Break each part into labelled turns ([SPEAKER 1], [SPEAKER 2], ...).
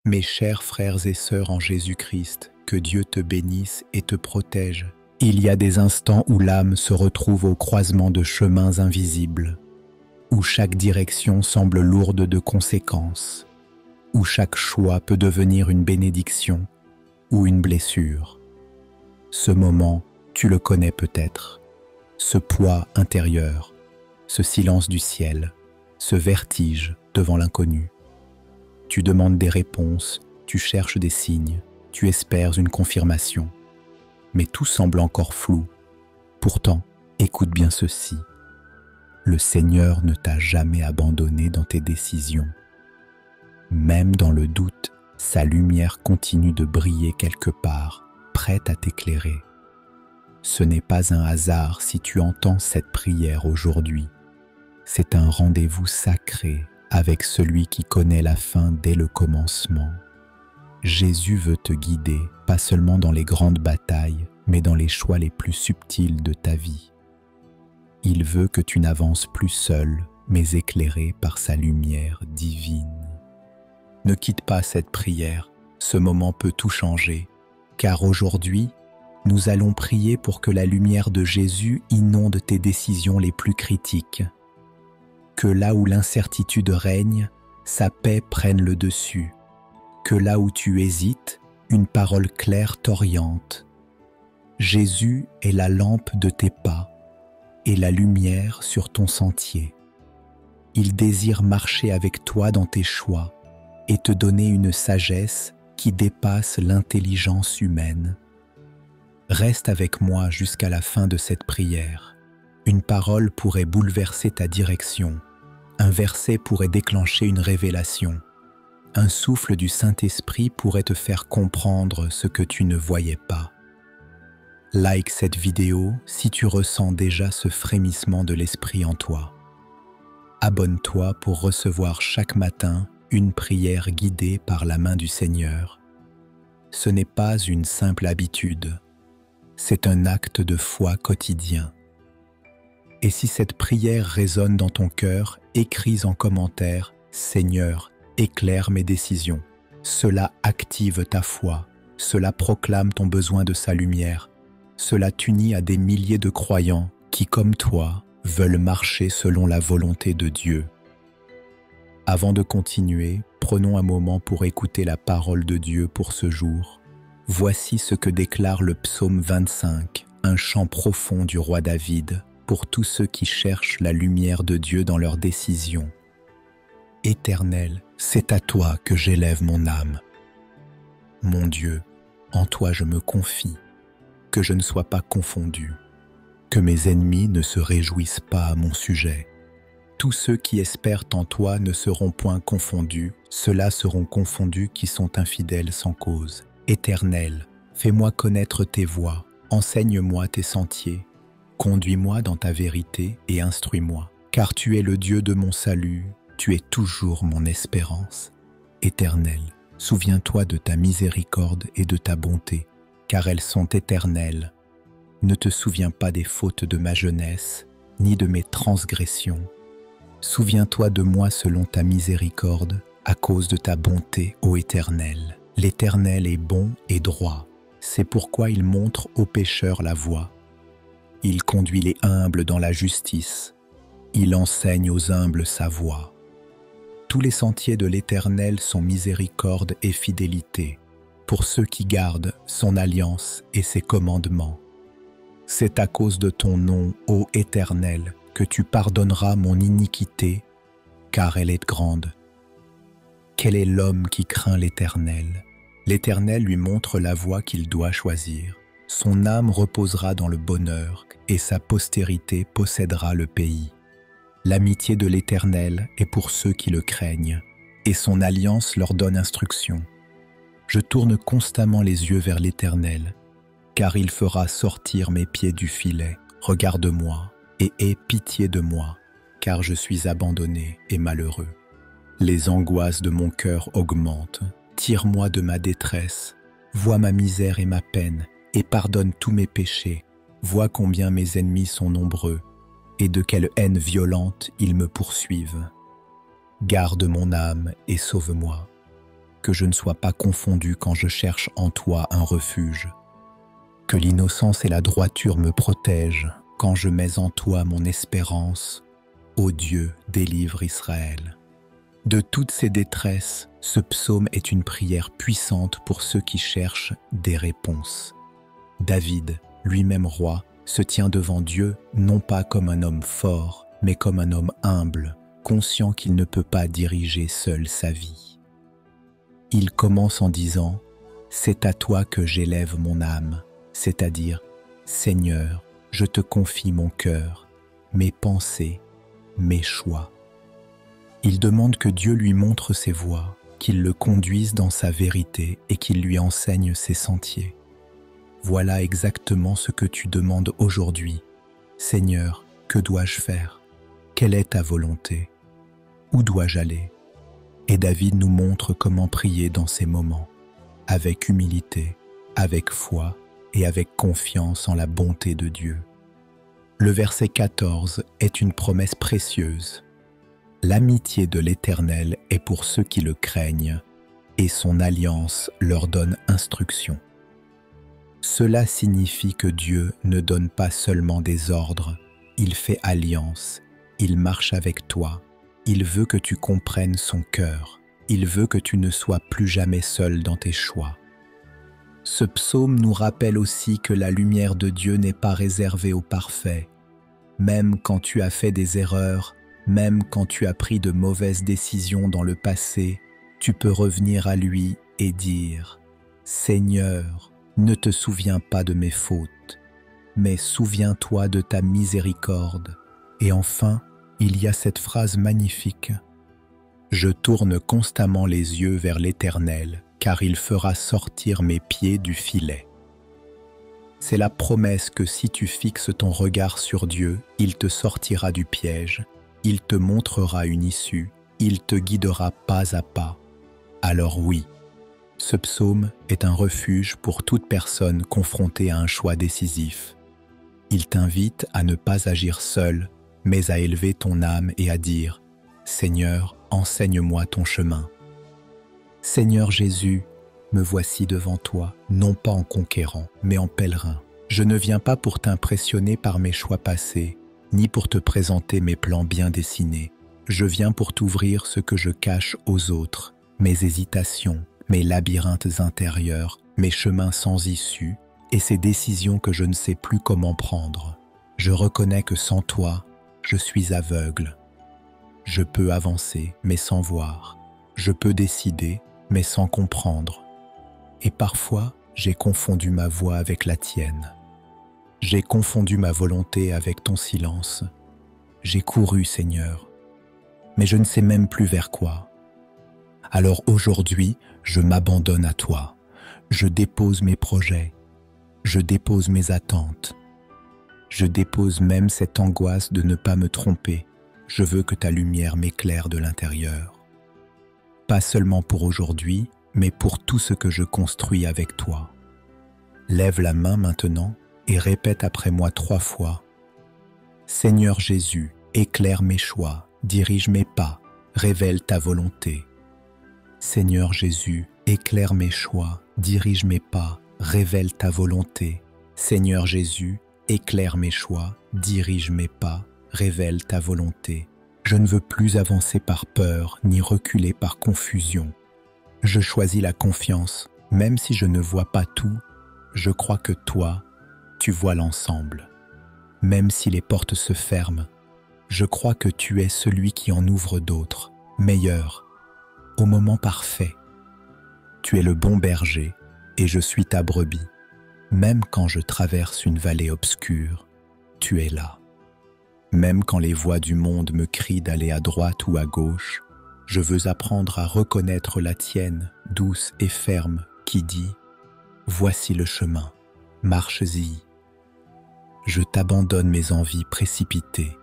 [SPEAKER 1] Mes chers frères et sœurs en Jésus-Christ, que Dieu te bénisse et te protège. Il y a des instants où l'âme se retrouve au croisement de chemins invisibles, où chaque direction semble lourde de conséquences, où chaque choix peut devenir une bénédiction ou une blessure. Ce moment, tu le connais peut-être, ce poids intérieur, ce silence du ciel, ce vertige devant l'inconnu. Tu demandes des réponses, tu cherches des signes, tu espères une confirmation. Mais tout semble encore flou. Pourtant, écoute bien ceci. Le Seigneur ne t'a jamais abandonné dans tes décisions. Même dans le doute, sa lumière continue de briller quelque part, prête à t'éclairer. Ce n'est pas un hasard si tu entends cette prière aujourd'hui. C'est un rendez-vous sacré avec celui qui connaît la fin dès le commencement. Jésus veut te guider, pas seulement dans les grandes batailles, mais dans les choix les plus subtils de ta vie. Il veut que tu n'avances plus seul, mais éclairé par sa lumière divine. Ne quitte pas cette prière, ce moment peut tout changer, car aujourd'hui, nous allons prier pour que la lumière de Jésus inonde tes décisions les plus critiques. Que là où l'incertitude règne, sa paix prenne le dessus. Que là où tu hésites, une parole claire t'oriente. Jésus est la lampe de tes pas et la lumière sur ton sentier. Il désire marcher avec toi dans tes choix et te donner une sagesse qui dépasse l'intelligence humaine. Reste avec moi jusqu'à la fin de cette prière. Une parole pourrait bouleverser ta direction. Un verset pourrait déclencher une révélation. Un souffle du Saint-Esprit pourrait te faire comprendre ce que tu ne voyais pas. Like cette vidéo si tu ressens déjà ce frémissement de l'Esprit en toi. Abonne-toi pour recevoir chaque matin une prière guidée par la main du Seigneur. Ce n'est pas une simple habitude, c'est un acte de foi quotidien. Et si cette prière résonne dans ton cœur, écris en commentaire « Seigneur, éclaire mes décisions ». Cela active ta foi, cela proclame ton besoin de sa lumière, cela t'unit à des milliers de croyants qui, comme toi, veulent marcher selon la volonté de Dieu. Avant de continuer, prenons un moment pour écouter la parole de Dieu pour ce jour. Voici ce que déclare le psaume 25, un chant profond du roi David, pour tous ceux qui cherchent la lumière de Dieu dans leurs décisions. Éternel, c'est à toi que j'élève mon âme. Mon Dieu, en toi je me confie, que je ne sois pas confondu, que mes ennemis ne se réjouissent pas à mon sujet. Tous ceux qui espèrent en toi ne seront point confondus, ceux-là seront confondus qui sont infidèles sans cause. Éternel, fais-moi connaître tes voies, enseigne-moi tes sentiers, conduis-moi dans ta vérité et instruis-moi, car tu es le Dieu de mon salut, tu es toujours mon espérance. Éternel, souviens-toi de ta miséricorde et de ta bonté, car elles sont éternelles. Ne te souviens pas des fautes de ma jeunesse, ni de mes transgressions. Souviens-toi de moi selon ta miséricorde, à cause de ta bonté, ô Éternel. L'Éternel est bon et droit, c'est pourquoi il montre aux pécheurs la voie. Il conduit les humbles dans la justice, il enseigne aux humbles sa voie. Tous les sentiers de l'Éternel sont miséricorde et fidélité, pour ceux qui gardent son alliance et ses commandements. C'est à cause de ton nom, ô Éternel, que tu pardonneras mon iniquité, car elle est grande. Quel est l'homme qui craint l'Éternel? L'Éternel lui montre la voie qu'il doit choisir. Son âme reposera dans le bonheur et sa postérité possédera le pays. L'amitié de l'Éternel est pour ceux qui le craignent, et son alliance leur donne instruction. Je tourne constamment les yeux vers l'Éternel, car il fera sortir mes pieds du filet. Regarde-moi et aie pitié de moi, car je suis abandonné et malheureux. Les angoisses de mon cœur augmentent. Tire-moi de ma détresse, vois ma misère et ma peine, et pardonne tous mes péchés. Vois combien mes ennemis sont nombreux, et de quelle haine violente ils me poursuivent. Garde mon âme et sauve-moi. que je ne sois pas confondu quand je cherche en toi un refuge. Que l'innocence et la droiture me protègent quand je mets en toi mon espérance. Ô Dieu, délivre Israël. De toutes ces détresses, ce psaume est une prière puissante pour ceux qui cherchent des réponses. David, lui-même roi, se tient devant Dieu non pas comme un homme fort, mais comme un homme humble, conscient qu'il ne peut pas diriger seul sa vie. Il commence en disant « C'est à toi que j'élève mon âme », c'est-à-dire « Seigneur, je te confie mon cœur, mes pensées, mes choix ». Il demande que Dieu lui montre ses voies, qu'il le conduise dans sa vérité et qu'il lui enseigne ses sentiers. Voilà exactement ce que tu demandes aujourd'hui. Seigneur, que dois-je faire? Quelle est ta volonté? Où dois-je aller? Et David nous montre comment prier dans ces moments, avec humilité, avec foi et avec confiance en la bonté de Dieu. Le verset 14 est une promesse précieuse. L'amitié de l'Éternel est pour ceux qui le craignent, et son alliance leur donne instruction. Cela signifie que Dieu ne donne pas seulement des ordres, il fait alliance, il marche avec toi, il veut que tu comprennes son cœur, il veut que tu ne sois plus jamais seul dans tes choix. Ce psaume nous rappelle aussi que la lumière de Dieu n'est pas réservée aux parfaits. Même quand tu as fait des erreurs, même quand tu as pris de mauvaises décisions dans le passé, tu peux revenir à lui et dire « Seigneur, ne te souviens pas de mes fautes, mais souviens-toi de ta miséricorde. » Et enfin, il y a cette phrase magnifique « Je tourne constamment les yeux vers l'Éternel, car il fera sortir mes pieds du filet. » C'est la promesse que si tu fixes ton regard sur Dieu, il te sortira du piège, il te montrera une issue, il te guidera pas à pas. Alors oui, ce psaume est un refuge pour toute personne confrontée à un choix décisif. Il t'invite à ne pas agir seul, mais à élever ton âme et à dire « Seigneur, enseigne-moi ton chemin. » Seigneur Jésus, me voici devant toi, non pas en conquérant, mais en pèlerin. Je ne viens pas pour t'impressionner par mes choix passés, ni pour te présenter mes plans bien dessinés. Je viens pour t'ouvrir ce que je cache aux autres, mes hésitations, mes labyrinthes intérieurs, mes chemins sans issue, et ces décisions que je ne sais plus comment prendre. Je reconnais que sans toi, je suis aveugle. Je peux avancer, mais sans voir. Je peux décider, mais sans comprendre. Et parfois, j'ai confondu ma voix avec la tienne. J'ai confondu ma volonté avec ton silence. J'ai couru, Seigneur, mais je ne sais même plus vers quoi. Alors aujourd'hui, je m'abandonne à toi. Je dépose mes projets. Je dépose mes attentes. Je dépose même cette angoisse de ne pas me tromper. Je veux que ta lumière m'éclaire de l'intérieur. Pas seulement pour aujourd'hui, mais pour tout ce que je construis avec toi. Lève la main maintenant et répète après moi 3 fois. Seigneur Jésus, éclaire mes choix, dirige mes pas, révèle ta volonté. Seigneur Jésus, éclaire mes choix, dirige mes pas, révèle ta volonté. Seigneur Jésus, éclaire mes choix, dirige mes pas, révèle ta volonté. Je ne veux plus avancer par peur, ni reculer par confusion. Je choisis la confiance, même si je ne vois pas tout, je crois que toi, tu vois l'ensemble. Même si les portes se ferment, je crois que tu es celui qui en ouvre d'autres, meilleurs, au moment parfait. Tu es le bon berger et je suis ta brebis. Même quand je traverse une vallée obscure, tu es là. Même quand les voix du monde me crient d'aller à droite ou à gauche, je veux apprendre à reconnaître la tienne, douce et ferme, qui dit « Voici le chemin, marche-y ». Je t'abandonne mes envies précipitées,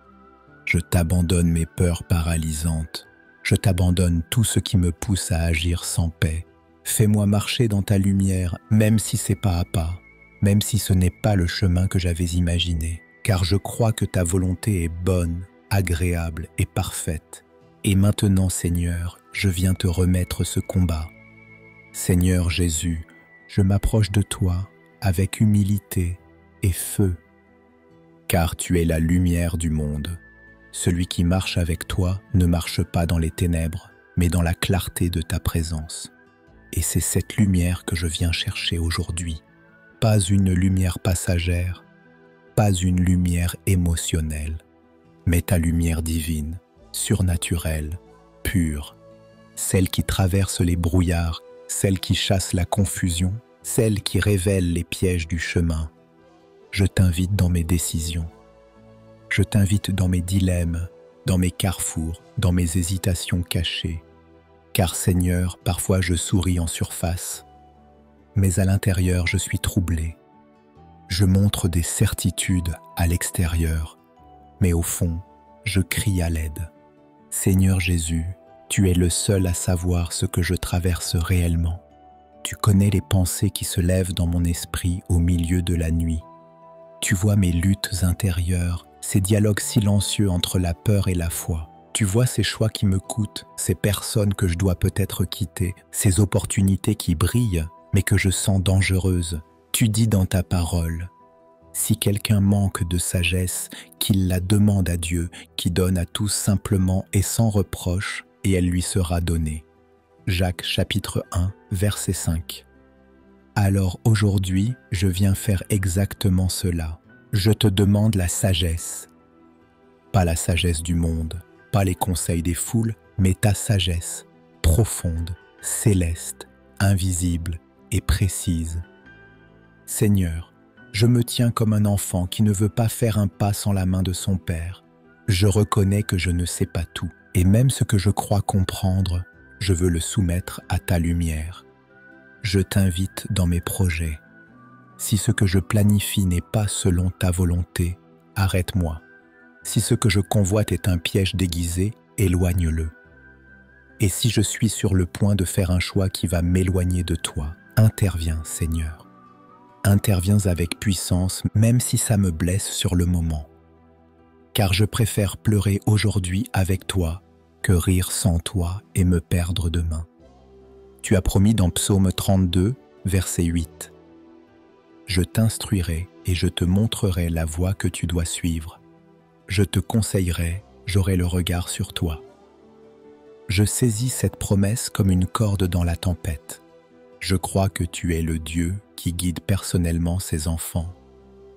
[SPEAKER 1] je t'abandonne mes peurs paralysantes, je t'abandonne tout ce qui me pousse à agir sans paix. Fais-moi marcher dans ta lumière, même si c'est pas à pas, même si ce n'est pas le chemin que j'avais imaginé, car je crois que ta volonté est bonne, agréable et parfaite. Et maintenant, Seigneur, je viens te remettre ce combat. Seigneur Jésus, je m'approche de toi avec humilité et feu, car tu es la lumière du monde. Celui qui marche avec toi ne marche pas dans les ténèbres, mais dans la clarté de ta présence. Et c'est cette lumière que je viens chercher aujourd'hui. Pas une lumière passagère, pas une lumière émotionnelle, mais ta lumière divine, surnaturelle, pure, celle qui traverse les brouillards, celle qui chasse la confusion, celle qui révèle les pièges du chemin. Je t'invite dans mes décisions. Je t'invite dans mes dilemmes, dans mes carrefours, dans mes hésitations cachées. Car Seigneur, parfois je souris en surface, mais à l'intérieur je suis troublé. Je montre des certitudes à l'extérieur, mais au fond, je crie à l'aide. Seigneur Jésus, tu es le seul à savoir ce que je traverse réellement. Tu connais les pensées qui se lèvent dans mon esprit au milieu de la nuit. Tu vois mes luttes intérieures, ces dialogues silencieux entre la peur et la foi. Tu vois ces choix qui me coûtent, ces personnes que je dois peut-être quitter, ces opportunités qui brillent, mais que je sens dangereuses. Tu dis dans ta parole, si quelqu'un manque de sagesse, qu'il la demande à Dieu, qui donne à tous simplement et sans reproche, et elle lui sera donnée. Jacques chapitre 1, verset 5. Alors aujourd'hui, je viens faire exactement cela. Je te demande la sagesse. Pas la sagesse du monde, pas les conseils des foules, mais ta sagesse, profonde, céleste, invisible et précise. Seigneur, je me tiens comme un enfant qui ne veut pas faire un pas sans la main de son Père. Je reconnais que je ne sais pas tout, et même ce que je crois comprendre, je veux le soumettre à ta lumière. Je t'invite dans mes projets. Si ce que je planifie n'est pas selon ta volonté, arrête-moi. Si ce que je convoite est un piège déguisé, éloigne-le. Et si je suis sur le point de faire un choix qui va m'éloigner de toi, interviens, Seigneur. Interviens avec puissance, même si ça me blesse sur le moment. Car je préfère pleurer aujourd'hui avec toi que rire sans toi et me perdre demain. Tu as promis dans Psaume 32, verset 8. Je t'instruirai et je te montrerai la voie que tu dois suivre. Je te conseillerai, j'aurai le regard sur toi. Je saisis cette promesse comme une corde dans la tempête. Je crois que tu es le Dieu qui guide personnellement ses enfants.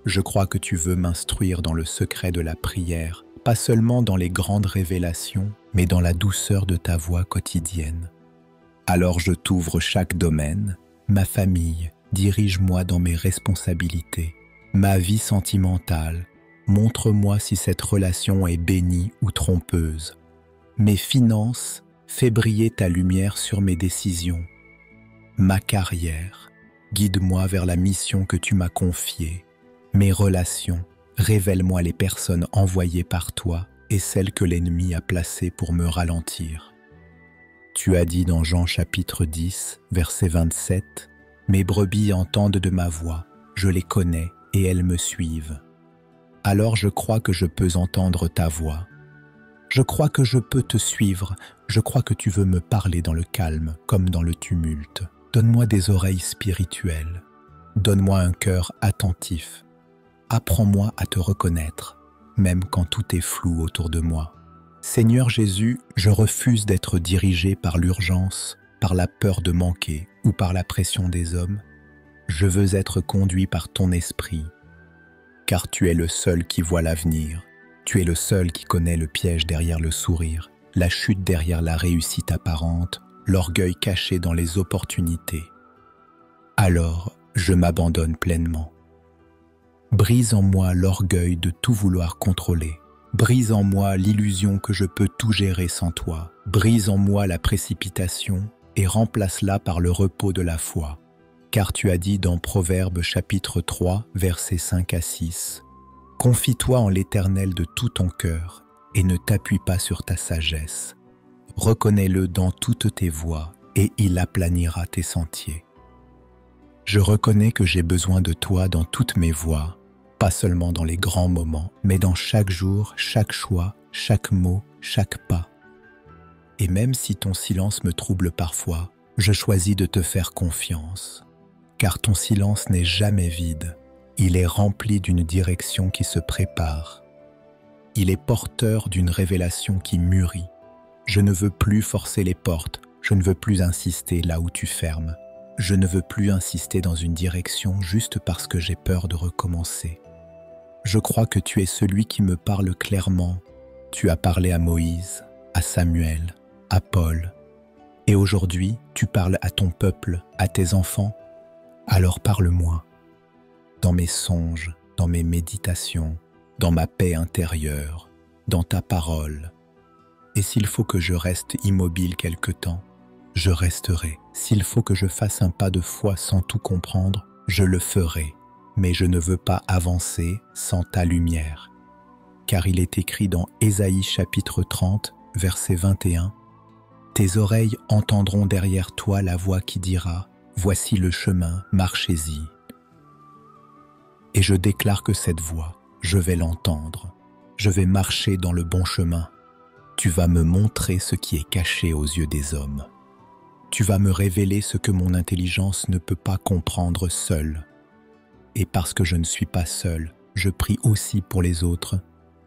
[SPEAKER 1] Je crois que tu veux m'instruire dans le secret de la prière, pas seulement dans les grandes révélations, mais dans la douceur de ta voix quotidienne. Alors je t'ouvre chaque domaine, ma famille, dirige-moi dans mes responsabilités, ma vie sentimentale, montre-moi si cette relation est bénie ou trompeuse. Mes finances, fais briller ta lumière sur mes décisions. Ma carrière, guide-moi vers la mission que tu m'as confiée. Mes relations, révèle-moi les personnes envoyées par toi et celles que l'ennemi a placées pour me ralentir. Tu as dit dans Jean chapitre 10, verset 27, « Mes brebis entendent de ma voix, je les connais et elles me suivent. » Alors je crois que je peux entendre ta voix. Je crois que je peux te suivre. Je crois que tu veux me parler dans le calme comme dans le tumulte. Donne-moi des oreilles spirituelles. Donne-moi un cœur attentif. Apprends-moi à te reconnaître, même quand tout est flou autour de moi. Seigneur Jésus, je refuse d'être dirigé par l'urgence, par la peur de manquer ou par la pression des hommes. Je veux être conduit par ton esprit, car tu es le seul qui voit l'avenir. Tu es le seul qui connaît le piège derrière le sourire, la chute derrière la réussite apparente, l'orgueil caché dans les opportunités. Alors, je m'abandonne pleinement. Brise en moi l'orgueil de tout vouloir contrôler. Brise en moi l'illusion que je peux tout gérer sans toi. Brise en moi la précipitation et remplace-la par le repos de la foi. Car tu as dit dans Proverbes chapitre 3, versets 5 à 6, « Confie-toi en l'Éternel de tout ton cœur et ne t'appuie pas sur ta sagesse. Reconnais-le dans toutes tes voies et il aplanira tes sentiers. » Je reconnais que j'ai besoin de toi dans toutes mes voies, pas seulement dans les grands moments, mais dans chaque jour, chaque choix, chaque mot, chaque pas. Et même si ton silence me trouble parfois, Je choisis de te faire confiance, car ton silence n'est jamais vide. Il est rempli d'une direction qui se prépare. Il est porteur d'une révélation qui mûrit. Je ne veux plus forcer les portes, je ne veux plus insister là où tu fermes. Je ne veux plus insister dans une direction juste parce que j'ai peur de recommencer. Je crois que tu es celui qui me parle clairement. Tu as parlé à Moïse, à Samuel, à Paul. Et aujourd'hui, tu parles à ton peuple, à tes enfants. Alors parle-moi. Dans mes songes, dans mes méditations, dans ma paix intérieure, dans ta parole. Et s'il faut que je reste immobile quelque temps, je resterai. S'il faut que je fasse un pas de foi sans tout comprendre, je le ferai. Mais je ne veux pas avancer sans ta lumière. Car il est écrit dans Ésaïe chapitre 30, verset 21, « Tes oreilles entendront derrière toi la voix qui dira, « Voici le chemin, marchez-y. » Et je déclare que cette voix, je vais l'entendre. Je vais marcher dans le bon chemin. Tu vas me montrer ce qui est caché aux yeux des hommes. Tu vas me révéler ce que mon intelligence ne peut pas comprendre seule. Et parce que je ne suis pas seul, je prie aussi pour les autres.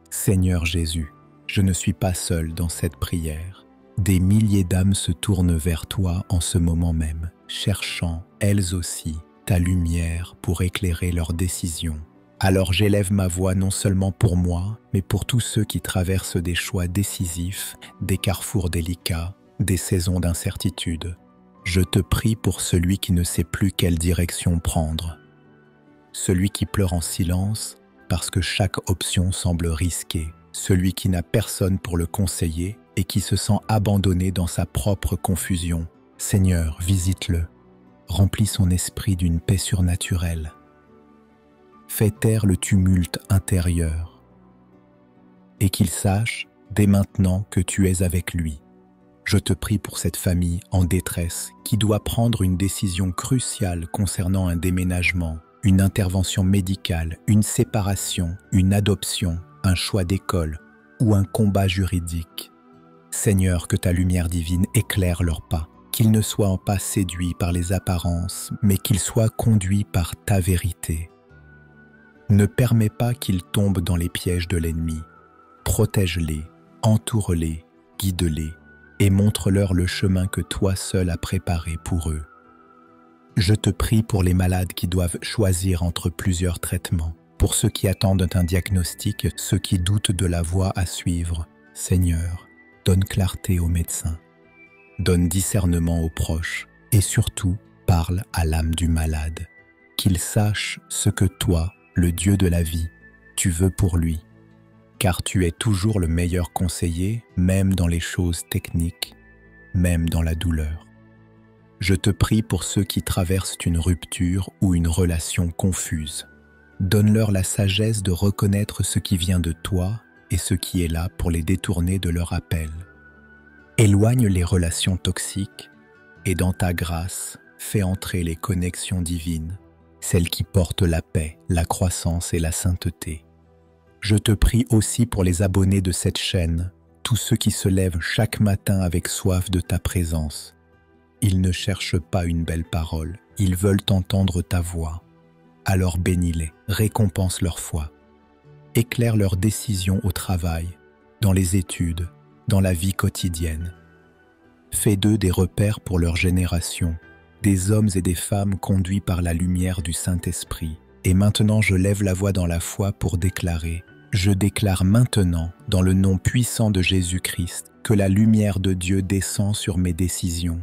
[SPEAKER 1] Seigneur Jésus, je ne suis pas seul dans cette prière. Des milliers d'âmes se tournent vers toi en ce moment même, cherchant, elles aussi, ta lumière pour éclairer leurs décisions. Alors j'élève ma voix non seulement pour moi, mais pour tous ceux qui traversent des choix décisifs, des carrefours délicats, des saisons d'incertitude. Je te prie pour celui qui ne sait plus quelle direction prendre. Celui qui pleure en silence parce que chaque option semble risquée. Celui qui n'a personne pour le conseiller et qui se sent abandonné dans sa propre confusion. Seigneur, visite-le. Remplis son esprit d'une paix surnaturelle. Fais taire le tumulte intérieur. Et qu'il sache, dès maintenant, que tu es avec lui. Je te prie pour cette famille en détresse qui doit prendre une décision cruciale concernant un déménagement, une intervention médicale, une séparation, une adoption, un choix d'école ou un combat juridique. Seigneur, que ta lumière divine éclaire leurs pas, qu'ils ne soient pas séduits par les apparences, mais qu'ils soient conduits par ta vérité. Ne permets pas qu'ils tombent dans les pièges de l'ennemi. Protège-les, entoure-les, guide-les et montre-leur le chemin que toi seul as préparé pour eux. Je te prie pour les malades qui doivent choisir entre plusieurs traitements, pour ceux qui attendent un diagnostic, ceux qui doutent de la voie à suivre. Seigneur, donne clarté aux médecins, donne discernement aux proches et surtout, parle à l'âme du malade, qu'il sache ce que toi, le Dieu de la vie, tu veux pour lui. Car tu es toujours le meilleur conseiller, même dans les choses techniques, même dans la douleur. Je te prie pour ceux qui traversent une rupture ou une relation confuse. Donne-leur la sagesse de reconnaître ce qui vient de toi et ce qui est là pour les détourner de leur appel. Éloigne les relations toxiques et dans ta grâce, fais entrer les connexions divines, celles qui portent la paix, la croissance et la sainteté. Je te prie aussi pour les abonnés de cette chaîne, tous ceux qui se lèvent chaque matin avec soif de ta présence. Ils ne cherchent pas une belle parole, ils veulent entendre ta voix. Alors bénis-les, récompense leur foi. Éclaire leurs décisions au travail, dans les études, dans la vie quotidienne. Fais d'eux des repères pour leur génération, des hommes et des femmes conduits par la lumière du Saint-Esprit. Et maintenant je lève la voix dans la foi pour déclarer, je déclare maintenant, dans le nom puissant de Jésus-Christ, que la lumière de Dieu descend sur mes décisions.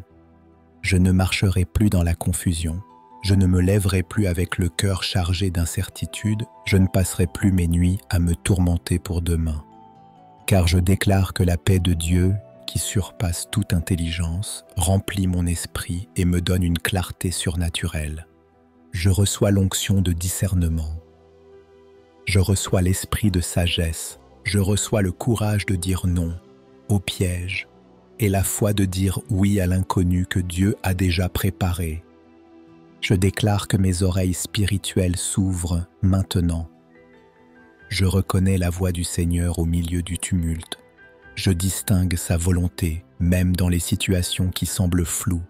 [SPEAKER 1] Je ne marcherai plus dans la confusion, je ne me lèverai plus avec le cœur chargé d'incertitude, je ne passerai plus mes nuits à me tourmenter pour demain. Car je déclare que la paix de Dieu, qui surpasse toute intelligence, remplit mon esprit et me donne une clarté surnaturelle. Je reçois l'onction de discernement. Je reçois l'esprit de sagesse. Je reçois le courage de dire non au piège et la foi de dire oui à l'inconnu que Dieu a déjà préparé. Je déclare que mes oreilles spirituelles s'ouvrent maintenant. Je reconnais la voix du Seigneur au milieu du tumulte. Je distingue sa volonté, même dans les situations qui semblent floues.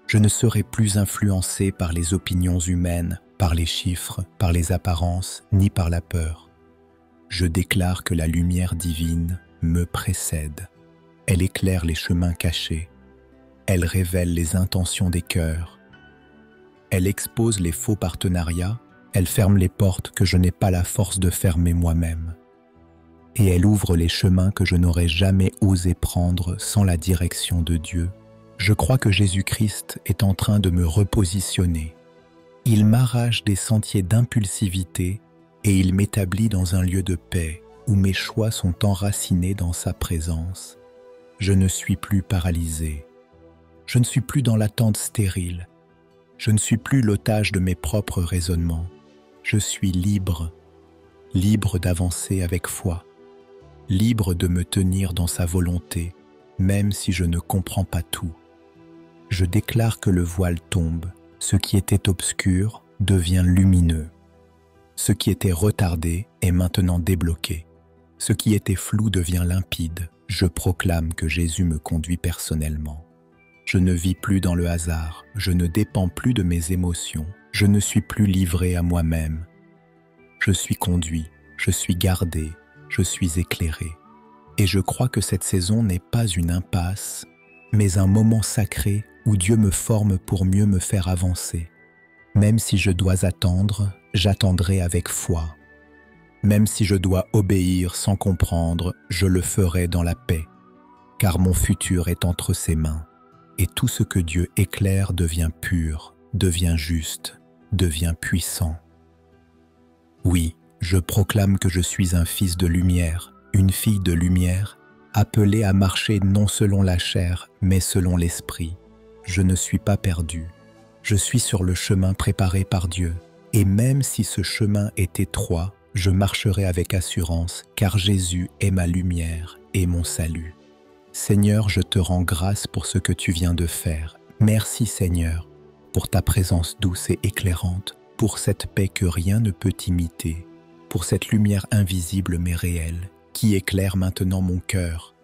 [SPEAKER 1] Je ne serai plus influencé par les opinions humaines, par les chiffres, par les apparences, ni par la peur. Je déclare que la lumière divine me précède. Elle éclaire les chemins cachés. Elle révèle les intentions des cœurs. Elle expose les faux partenariats. Elle ferme les portes que je n'ai pas la force de fermer moi-même. Et elle ouvre les chemins que je n'aurais jamais osé prendre sans la direction de Dieu. Je crois que Jésus-Christ est en train de me repositionner. Il m'arrache des sentiers d'impulsivité et il m'établit dans un lieu de paix où mes choix sont enracinés dans sa présence. Je ne suis plus paralysé. Je ne suis plus dans l'attente stérile. Je ne suis plus l'otage de mes propres raisonnements. Je suis libre, libre d'avancer avec foi, libre de me tenir dans sa volonté, même si je ne comprends pas tout. Je déclare que le voile tombe. Ce qui était obscur devient lumineux. Ce qui était retardé est maintenant débloqué. Ce qui était flou devient limpide. Je proclame que Jésus me conduit personnellement. Je ne vis plus dans le hasard. Je ne dépends plus de mes émotions. Je ne suis plus livré à moi-même. Je suis conduit. Je suis gardé. Je suis éclairé. Et je crois que cette saison n'est pas une impasse, mais un moment sacré où Dieu me forme pour mieux me faire avancer. Même si je dois attendre, j'attendrai avec foi. Même si je dois obéir sans comprendre, je le ferai dans la paix, car mon futur est entre ses mains, et tout ce que Dieu éclaire devient pur, devient juste, devient puissant. Oui, je proclame que je suis un fils de lumière, une fille de lumière, appelée à marcher non selon la chair, mais selon l'esprit. Je ne suis pas perdu. Je suis sur le chemin préparé par Dieu. Et même si ce chemin est étroit, je marcherai avec assurance, car Jésus est ma lumière et mon salut. Seigneur, je te rends grâce pour ce que tu viens de faire. Merci Seigneur, pour ta présence douce et éclairante, pour cette paix que rien ne peut imiter, pour cette lumière invisible mais réelle, qui éclaire maintenant mon cœur.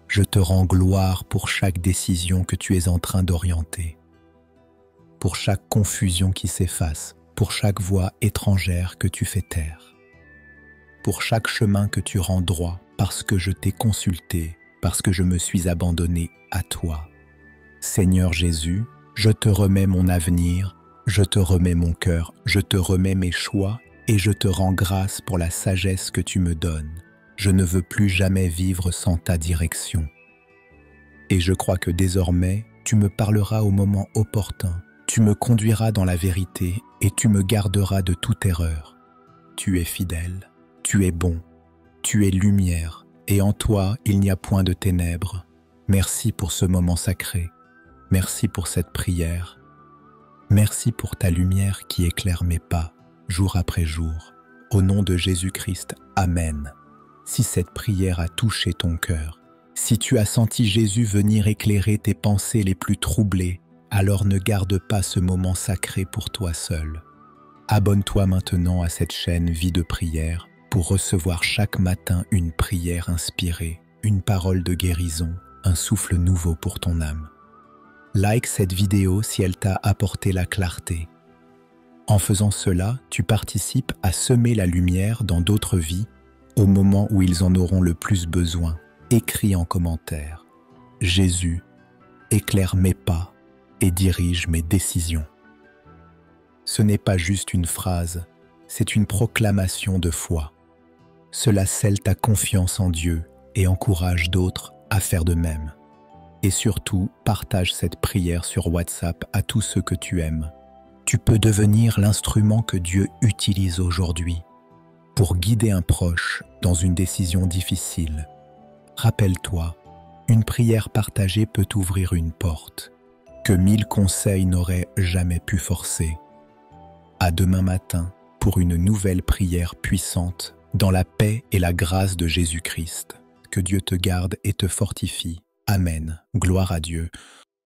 [SPEAKER 1] Je te rends gloire pour chaque décision que tu es en train d'orienter, pour chaque confusion qui s'efface, pour chaque voix étrangère que tu fais taire, pour chaque chemin que tu rends droit parce que je t'ai consulté, parce que je me suis abandonné à toi. Seigneur Jésus, je te remets mon avenir, je te remets mon cœur, je te remets mes choix et je te rends grâce pour la sagesse que tu me donnes. Je ne veux plus jamais vivre sans ta direction. Et je crois que désormais, tu me parleras au moment opportun. Tu me conduiras dans la vérité et tu me garderas de toute erreur. Tu es fidèle, tu es bon, tu es lumière, et en toi, il n'y a point de ténèbres. Merci pour ce moment sacré. Merci pour cette prière. Merci pour ta lumière qui éclaire mes pas, jour après jour. Au nom de Jésus-Christ, Amen. Si cette prière a touché ton cœur, si tu as senti Jésus venir éclairer tes pensées les plus troublées, alors ne garde pas ce moment sacré pour toi seul. Abonne-toi maintenant à cette chaîne Vie de prière pour recevoir chaque matin une prière inspirée, une parole de guérison, un souffle nouveau pour ton âme. Like cette vidéo si elle t'a apporté la clarté. En faisant cela, tu participes à semer la lumière dans d'autres vies au moment où ils en auront le plus besoin. Écris en commentaire « Jésus, éclaire mes pas et dirige mes décisions ». Ce n'est pas juste une phrase, c'est une proclamation de foi. Cela scelle ta confiance en Dieu et encourage d'autres à faire de même. Et surtout, partage cette prière sur WhatsApp à tous ceux que tu aimes. Tu peux devenir l'instrument que Dieu utilise aujourd'hui pour guider un proche dans une décision difficile. Rappelle-toi, une prière partagée peut ouvrir une porte que 1000 conseils n'auraient jamais pu forcer. À demain matin pour une nouvelle prière puissante dans la paix et la grâce de Jésus-Christ. Que Dieu te garde et te fortifie. Amen. Gloire à Dieu.